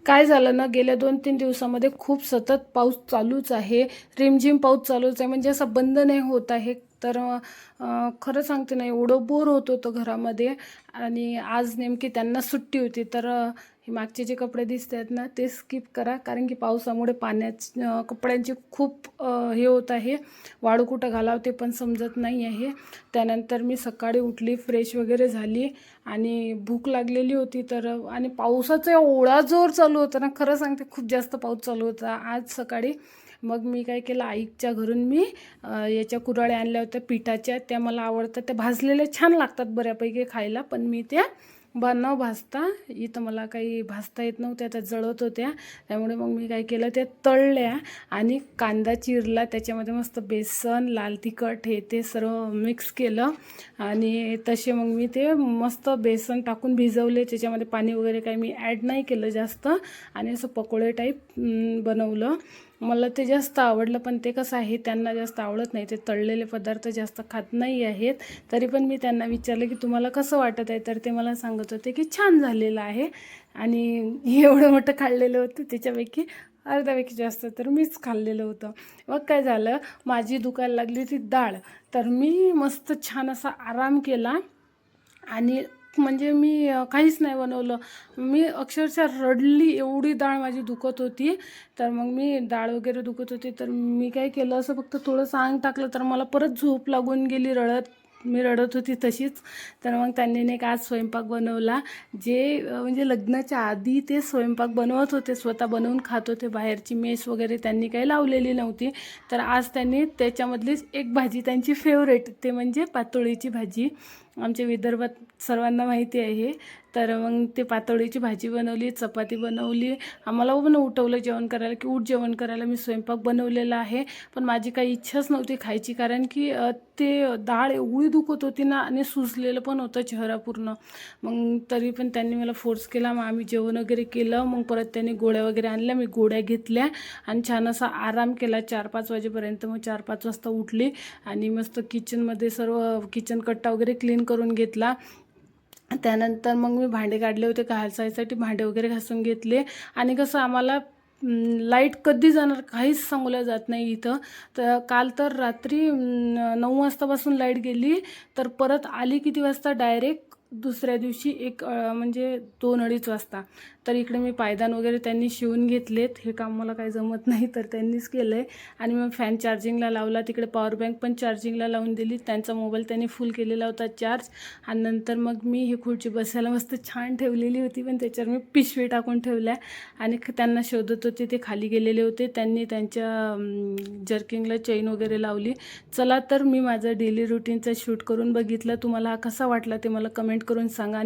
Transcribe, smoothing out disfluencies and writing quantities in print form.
काय झालं ना, गेल्या 2-3 दिवसामध्ये खूप सतत पाऊस चालूच आहे. रिमझिम पाऊस चालूच आहे, म्हणजे असं बंद नाही होत आहे. तर खरं सांगते ना, एवढं बोर होत होतं घरामध्ये. आणि आज नेमकी त्यांना सुट्टी होती. तर हे मागचे जे कपडे दिसत आहेत ना, ते स्किप करा, कारण की पावसामुळे कपड्यांची खूप हे होत आहे. वाळू कुठं घालावं ते पण समजत नाही आहे. त्यानंतर मी सकाळी उठली, फ्रेश वगैरे झाली आणि भूक लागलेली होती. तर आणि पावसाचा एवढा जोर चालू होता ना, खरं सांगते खूप जास्त पाऊस चालू होता आज सकाळी. मग मी काय केलं, आईच्या घरून मी याच्या कुऱ्हाड्या आणल्या होत्या पिठाच्या. त्या मला आवडतात, त्या भाजलेल्या छान लागतात बऱ्यापैकी खायला. पण मी त्या न भाजता, इथं मला काही भाजता येत नव्हत्या, त्या जळत होत्या. त्यामुळे मग मी काय केलं, त्या तळल्या आणि कांदा चिरला, त्याच्यामध्ये मस्त बेसन, लाल तिखट हे ते सर्व मिक्स केलं. आणि तसे मग मी ते मस्त बेसन टाकून भिजवले. त्याच्यामध्ये पाणी वगैरे काही मी ॲड नाही केलं जास्त. आणि असं पकोडे टाईप बनवलं. मला ते जास्त आवडलं, पण ते कसं आहे, त्यांना जास्त आवडत नाही, ते तळलेले पदार्थ जास्त खात नाही आहेत. तरी पण मी त्यांना विचारलं की तुम्हाला कसं वाटत आहे, तर ते मला सांगत होते की छान झालेलं आहे. आणि एवढं मोठं खाल्लेलं होतं, त्याच्यापैकी अर्ध्यापैकी जास्त तर मीच खाल्लेलं होतं. मग काय झालं, माझी दुखायला लागली ती डाळ. तर मी मस्त छान असा आराम केला. आणि म्हणजे मी काहीच नाही बनवलं. मी अक्षरशः रडली, एवढी डाळ माझी दुखत होती. तर मग मी डाळ वगैरे दुखत होती, तर मी काय केलं, असं फक्त थोडंसं अंग टाकलं, तर मला परत झोप लागून गेली. मी रडत होती तशीच. तर मग त्यांनी नाही का आज स्वयंपाक बनवला. जे म्हणजे लग्नाच्या आधी ते स्वयंपाक बनवत होते, स्वतः बनवून खात होते. बाहेरची मेस वगैरे त्यांनी काही लावलेली नव्हती. तर आज त्यांनी त्याच्यामधलीच एक भाजी, त्यांची फेवरेट, ते म्हणजे पातोळीची भाजी. आमच्या विदर्भात सर्वांना माहिती आहे. तर मग ते पातोळीची भाजी बनवली, चपाती बनवली. आम्हाला पण उठवलं जेवण करायला, की उठ जेवण करायला, मी स्वयंपाक बनवलेला आहे. पण माझी काही इच्छाच नव्हती खायची, कारण की ते डाळ एवढी दुखत होती ना, आणि सुजलेलं पण होतं चेहरा पूर्ण. मग तरी पण त्यांनी मला फोर्स केला. मग आम्ही जेवण वगैरे केलं. मग परत त्यांनी गोळ्या वगैरे आणल्या, मी गोळ्या घेतल्या आणि छान असा आराम केला 4-5 वाजेपर्यंत. मग 4-5 वाजता उठली आणि मस्त किचनमध्ये सर्व किचन कट्टा वगैरे क्लीन करून घेतला. त्यानंतर मग मी भांडे काढले होते, घासायसाठी भांडे वगैरे घासून घेतले. आणि कसं आम्हाला लाईट कधी जाणार काहीच सांगलं जात नाही इथं. तर काल तर रात्री 9 वाजतापासून लाईट गेली, तर परत आली किती वाजता, डायरेक्ट दुसऱ्या दिवशी म्हणजे 2-2:30 वाजता. तर इकडे मी पायदान वगैरे त्यांनी शिवून घेतलेत. हे काम मला काही जमत नाही, तर त्यांनीच केलं आहे. आणि मग फॅन चार्जिंगला लावला, तिकडे पॉवर बँक पण चार्जिंगला लावून दिली. त्यांचा मोबाईल त्यांनी फुल केलेला होता चार्ज. आणि नंतर मग मी ही खुर्ची बसायला मस्त छान ठेवलेली होती, पण त्याच्यावर मी पिशवी टाकून ठेवल्या. आणि त्यांना शोधत होते, ते खाली गेलेले होते. त्यांनी त्यांच्या जर्किंगला चेन वगैरे लावली. चला, तर मी माझं डेली रुटीनचं शूट करून बघितलं. तुम्हाला हा कसा वाटला ते मला कमेंट करून सांगा. आणि